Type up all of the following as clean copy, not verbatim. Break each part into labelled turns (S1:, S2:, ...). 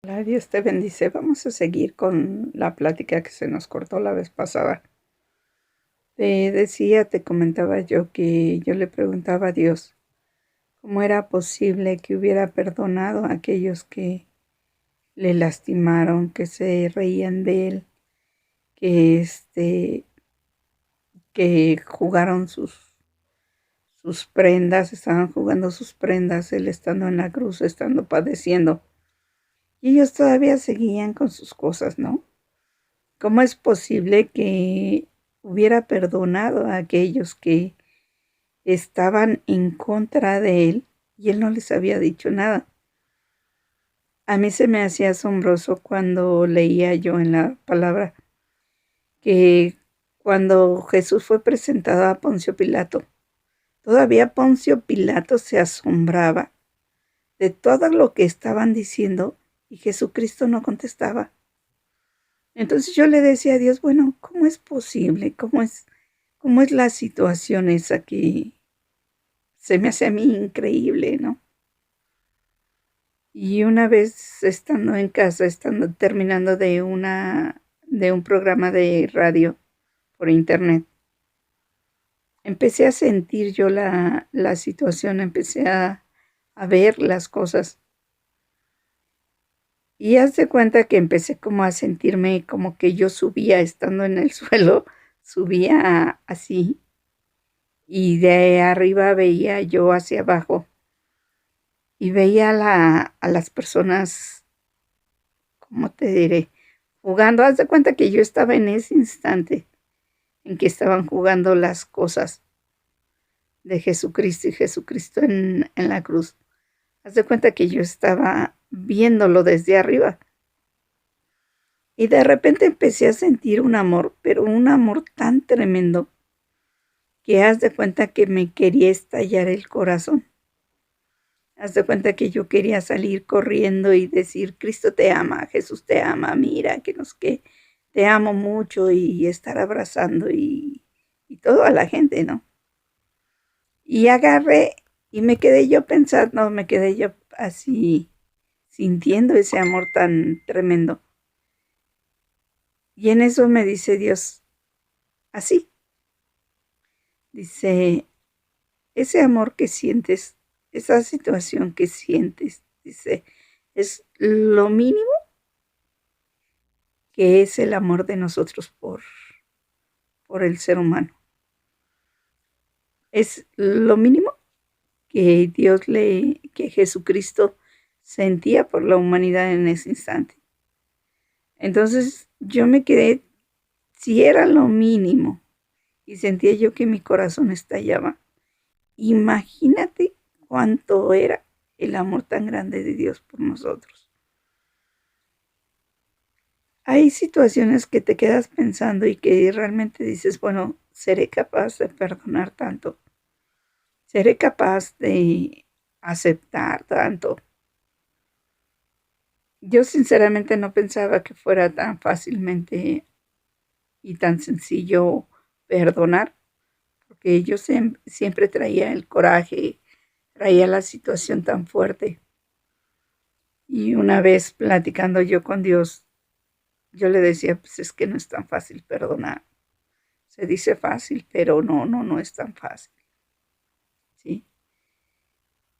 S1: Hola, Dios te bendice. Vamos a seguir con la plática que se nos cortó la vez pasada. Te comentaba yo que yo le preguntaba a Dios cómo era posible que hubiera perdonado a aquellos que le lastimaron, que se reían de él, que que jugaron sus prendas, estaban jugando sus prendas, él estando en la cruz, estando padeciendo. Y ellos todavía seguían con sus cosas, ¿no? ¿Cómo es posible que hubiera perdonado a aquellos que estaban en contra de él y él no les había dicho nada? A mí se me hacía asombroso cuando leía yo en la palabra que cuando Jesús fue presentado a Poncio Pilato, todavía Poncio Pilato se asombraba de todo lo que estaban diciendo y Jesucristo no contestaba. Entonces yo le decía a Dios, bueno, ¿cómo es posible? ¿Cómo es la situación esa que se me hace a mí increíble, ¿no? Y una vez estando en casa, estando terminando de un programa de radio por internet, empecé a sentir yo la situación, empecé a ver las cosas. Y haz de cuenta que empecé como a sentirme como que yo subía estando en el suelo, subía así, y de arriba veía yo hacia abajo y veía a las personas, ¿cómo te diré? Jugando. Haz de cuenta que yo estaba en ese instante en que estaban jugando las cosas de Jesucristo y Jesucristo en la cruz. Haz de cuenta que yo estaba viéndolo desde arriba. Y de repente empecé a sentir un amor, pero un amor tan tremendo que haz de cuenta que me quería estallar el corazón. Haz de cuenta que yo quería salir corriendo y decir, Cristo te ama, Jesús te ama, mira, que te amo mucho y estar abrazando y todo a la gente, ¿no? Y agarré y me quedé yo pensando, me quedé yo así sintiendo ese amor tan tremendo. Y en eso me dice Dios, así, dice, ese amor que sientes, esa situación que sientes, dice, es lo mínimo que es el amor de nosotros por el ser humano. Es lo mínimo que que Jesucristo sentía por la humanidad en ese instante. Entonces yo me quedé, si era lo mínimo, y sentía yo que mi corazón estallaba, imagínate cuánto era el amor tan grande de Dios por nosotros. Hay situaciones que te quedas pensando y que realmente dices, bueno, ¿seré capaz de perdonar tanto? ¿Seré capaz de aceptar tanto? Yo sinceramente no pensaba que fuera tan fácilmente y tan sencillo perdonar, porque yo siempre traía el coraje, traía la situación tan fuerte. Y una vez platicando yo con Dios, yo le decía, pues es que no es tan fácil perdonar. Se dice fácil, pero no es tan fácil. ¿Sí?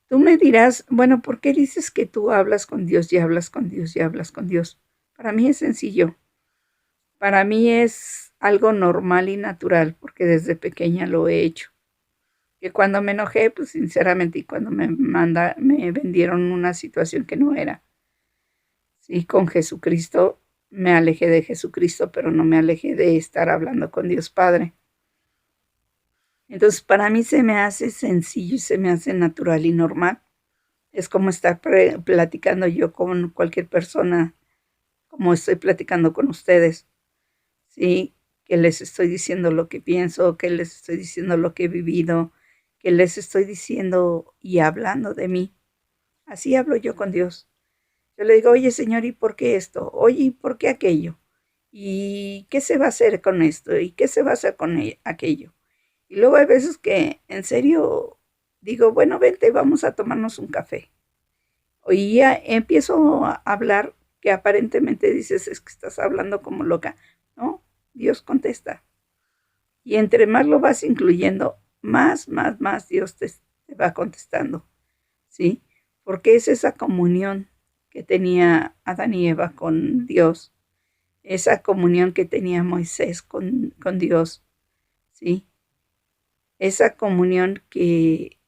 S1: Tú me dirás, bueno, ¿por qué dices que tú hablas con Dios y hablas con Dios y hablas con Dios? Para mí es sencillo. Para mí es algo normal y natural, porque desde pequeña lo he hecho. Que cuando me enojé, pues sinceramente, y cuando me vendieron una situación que no era. Sí, con Jesucristo me alejé de Jesucristo, pero no me alejé de estar hablando con Dios Padre. Entonces, para mí se me hace sencillo y se me hace natural y normal. Es como estar platicando yo con cualquier persona, como estoy platicando con ustedes, ¿sí? Que les estoy diciendo lo que pienso, que les estoy diciendo lo que he vivido, que les estoy diciendo y hablando de mí. Así hablo yo con Dios. Yo le digo, oye Señor, ¿y por qué esto? Oye, ¿y por qué aquello? ¿Y qué se va a hacer con esto? ¿Y qué se va a hacer con aquello? Y luego hay veces que en serio digo, bueno, vente, vamos a tomarnos un café. Y ya empiezo a hablar que aparentemente dices es que estás hablando como loca. No, Dios contesta. Y entre más lo vas incluyendo, más Dios te va contestando, ¿sí? Porque es esa comunión que tenía Adán y Eva con Dios, esa comunión que tenía Moisés con Dios, ¿sí? Esa comunión que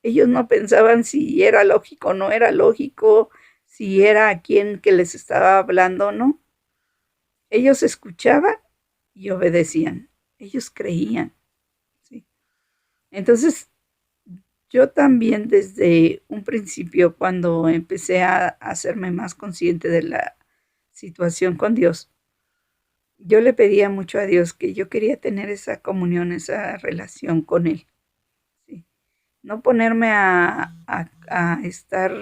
S1: ellos no pensaban si era lógico o no era lógico, si era a quien que les estaba hablando, ¿no? Ellos escuchaban y obedecían, ellos creían, ¿sí? Entonces, yo también desde un principio, cuando empecé a hacerme más consciente de la situación con Dios, yo le pedía mucho a Dios que yo quería tener esa comunión, esa relación con Él, ¿sí? No ponerme a estar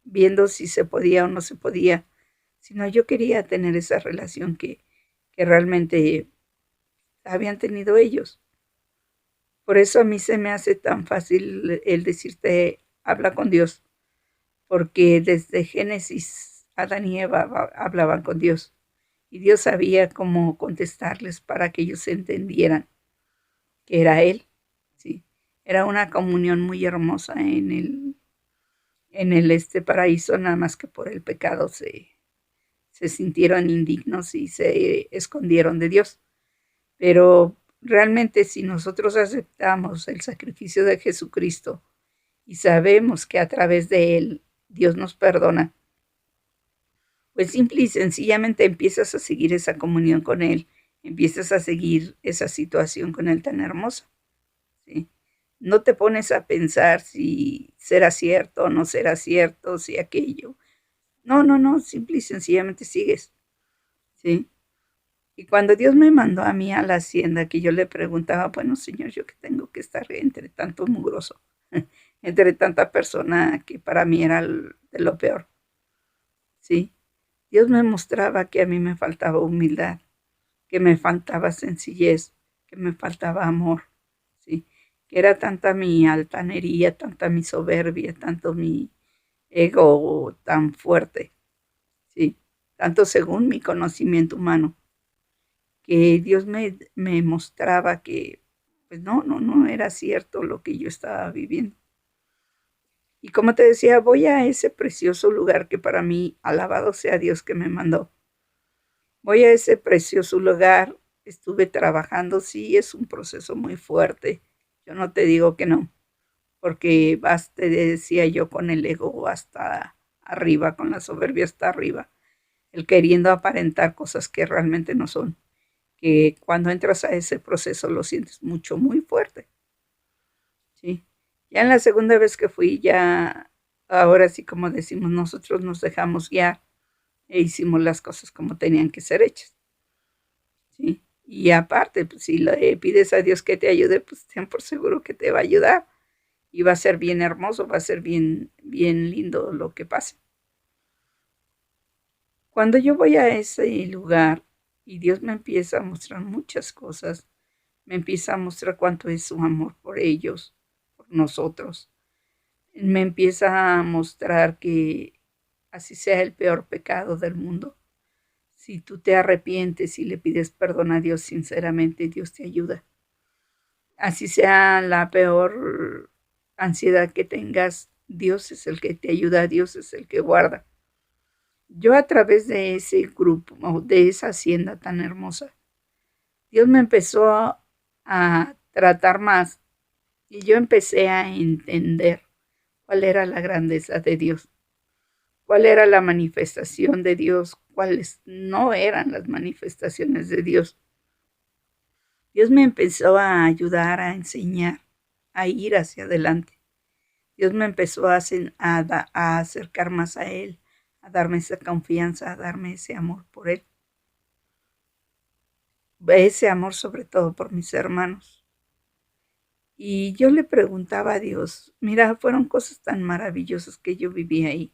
S1: viendo si se podía o no se podía, sino yo quería tener esa relación que realmente habían tenido ellos. Por eso a mí se me hace tan fácil el decirte, habla con Dios, porque desde Génesis, Adán y Eva hablaban con Dios, y Dios sabía cómo contestarles para que ellos entendieran que era Él, ¿sí? Era una comunión muy hermosa en el paraíso, nada más que por el pecado se sintieron indignos y se escondieron de Dios. Pero realmente si nosotros aceptamos el sacrificio de Jesucristo y sabemos que a través de Él Dios nos perdona, pues simple y sencillamente empiezas a seguir esa comunión con Él, empiezas a seguir esa situación con Él tan hermosa, ¿sí? No te pones a pensar si será cierto o no será cierto, si aquello. No, simple y sencillamente sigues, ¿sí? Y cuando Dios me mandó a mí a la hacienda, que yo le preguntaba, bueno, Señor, yo que tengo que estar entre tanto mugroso, entre tanta persona que para mí era de lo peor, ¿sí? Dios me mostraba que a mí me faltaba humildad, que me faltaba sencillez, que me faltaba amor, ¿sí? Que era tanta mi altanería, tanta mi soberbia, tanto mi ego tan fuerte, ¿sí? Tanto según mi conocimiento humano, que Dios me mostraba que, pues no era cierto lo que yo estaba viviendo. Y como te decía, voy a ese precioso lugar que para mí, alabado sea Dios que me mandó. Voy a ese precioso lugar, estuve trabajando, sí, es un proceso muy fuerte. Yo no te digo que no, porque vas, te decía yo, con el ego hasta arriba, con la soberbia hasta arriba, el queriendo aparentar cosas que realmente no son, que cuando entras a ese proceso lo sientes mucho, muy fuerte, ¿sí? Ya en la segunda vez que fui, ya, ahora sí, como decimos, nosotros nos dejamos guiar e hicimos las cosas como tenían que ser hechas, ¿sí? Y aparte, pues, si le pides a Dios que te ayude, pues ten por seguro que te va a ayudar y va a ser bien hermoso, va a ser bien lindo lo que pase. Cuando yo voy a ese lugar y Dios me empieza a mostrar muchas cosas, me empieza a mostrar cuánto es su amor por ellos, por nosotros. Me empieza a mostrar que así sea el peor pecado del mundo, si tú te arrepientes y le pides perdón a Dios sinceramente, Dios te ayuda. Así sea la peor ansiedad que tengas, Dios es el que te ayuda, Dios es el que guarda. Yo a través de ese grupo, de esa hacienda tan hermosa, Dios me empezó a tratar más y yo empecé a entender cuál era la grandeza de Dios, cuál era la manifestación de Dios, cuáles no eran las manifestaciones de Dios. Dios me empezó a ayudar, a enseñar, a ir hacia adelante. Dios me empezó a acercar más a Él, a darme esa confianza, a darme ese amor por Él. Ese amor sobre todo por mis hermanos. Y yo le preguntaba a Dios, mira, fueron cosas tan maravillosas que yo viví ahí,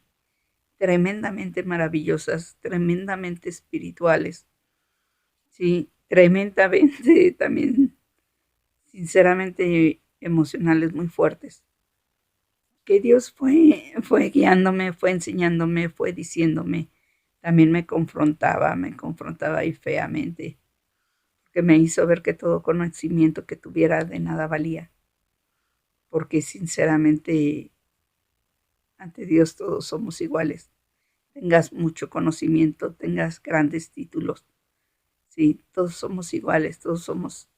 S1: tremendamente maravillosas, tremendamente espirituales, sí, tremendamente también, sinceramente, emocionales muy fuertes. Que Dios fue guiándome, fue enseñándome, fue diciéndome, también me confrontaba y feamente, porque me hizo ver que todo conocimiento que tuviera de nada valía, porque sinceramente ante Dios todos somos iguales. Tengas mucho conocimiento, tengas grandes títulos, sí, todos somos iguales, todos somos,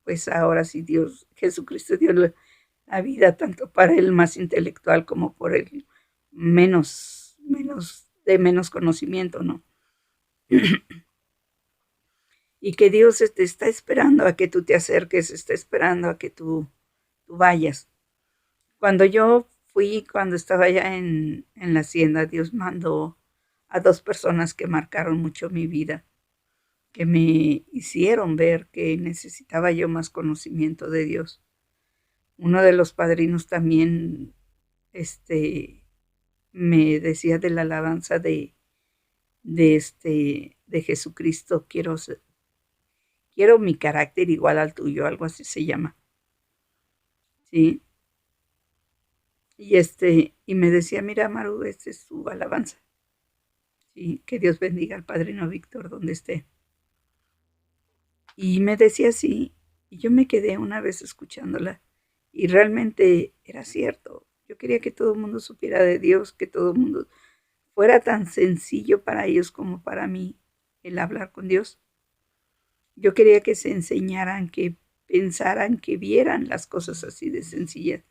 S1: pues ahora sí Dios, Jesucristo dio la vida tanto para el más intelectual como por el menos conocimiento, ¿no? Y que Dios te está esperando a que tú te acerques, está esperando a que tú vayas. Cuando estaba allá en la hacienda, Dios mandó a 2 personas que marcaron mucho mi vida, que me hicieron ver que necesitaba yo más conocimiento de Dios. Uno de los padrinos también, me decía de la alabanza de Jesucristo, quiero mi carácter igual al tuyo, algo así se llama, ¿sí? Y me decía, mira, Maru, esta es su alabanza. Sí, que Dios bendiga al padrino Víctor donde esté. Y me decía así, y yo me quedé una vez escuchándola, y realmente era cierto. Yo quería que todo el mundo supiera de Dios, que todo el mundo fuera tan sencillo para ellos como para mí el hablar con Dios. Yo quería que se enseñaran, que pensaran, que vieran las cosas así de sencillas,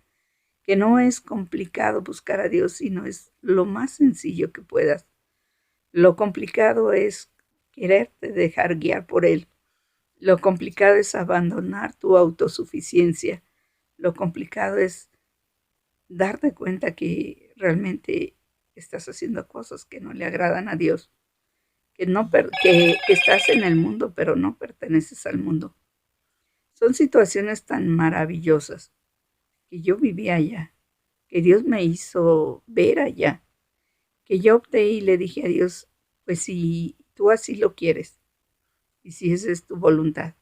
S1: que no es complicado buscar a Dios, sino es lo más sencillo que puedas. Lo complicado es quererte dejar guiar por Él. Lo complicado es abandonar tu autosuficiencia. Lo complicado es darte cuenta que realmente estás haciendo cosas que no le agradan a Dios, que estás en el mundo, pero no perteneces al mundo. Son situaciones tan maravillosas que yo viví allá, que Dios me hizo ver allá, que yo opté y le dije a Dios, pues si tú así lo quieres y si esa es tu voluntad,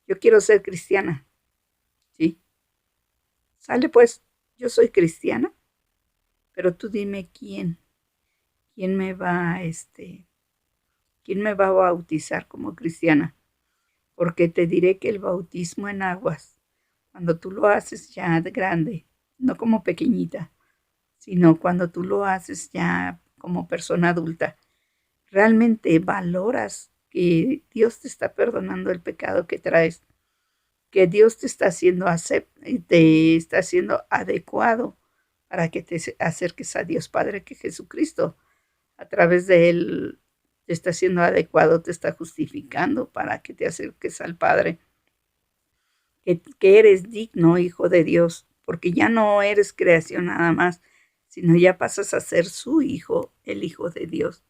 S1: yo quiero ser cristiana, ¿sí? Sale pues, yo soy cristiana, pero tú dime quién me va, quién me va a bautizar como cristiana, porque te diré que el bautismo en aguas, cuando tú lo haces ya de grande, no como pequeñita, sino cuando tú lo haces ya como persona adulta, realmente valoras que Dios te está perdonando el pecado que traes, que Dios te está haciendo adecuado para que te acerques a Dios Padre, que Jesucristo a través de Él te está haciendo adecuado, te está justificando para que te acerques al Padre, que eres digno hijo de Dios, porque ya no eres creación nada más, sino ya pasas a ser su hijo, el hijo de Dios.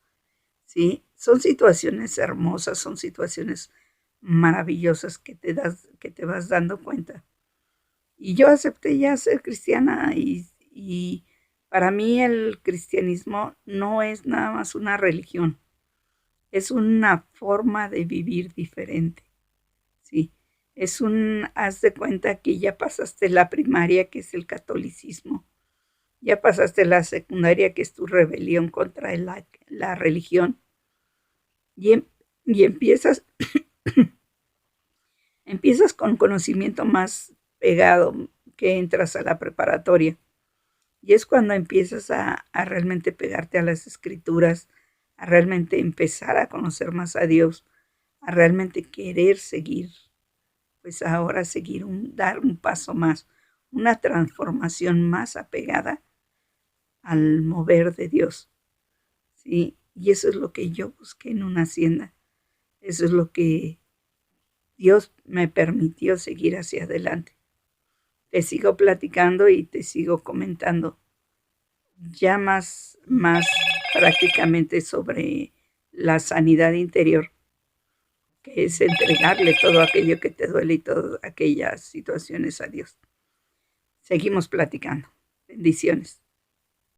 S1: ¿Sí? Son situaciones hermosas, son situaciones maravillosas que te vas dando cuenta. Y yo acepté ya ser cristiana y para mí el cristianismo no es nada más una religión, es una forma de vivir diferente, ¿sí? Haz de cuenta que ya pasaste la primaria, que es el catolicismo, ya pasaste la secundaria, que es tu rebelión contra la religión, y, y empiezas con conocimiento más pegado que entras a la preparatoria. Y es cuando empiezas a realmente pegarte a las escrituras, a realmente empezar a conocer más a Dios, a realmente querer seguir, pues ahora dar un paso más, una transformación más apegada al mover de Dios. ¿Sí? Y eso es lo que yo busqué en una hacienda. Eso es lo que Dios me permitió seguir hacia adelante. Te sigo platicando y te sigo comentando ya más prácticamente sobre la sanidad interior, que es entregarle todo aquello que te duele y todas aquellas situaciones a Dios. Seguimos platicando. Bendiciones.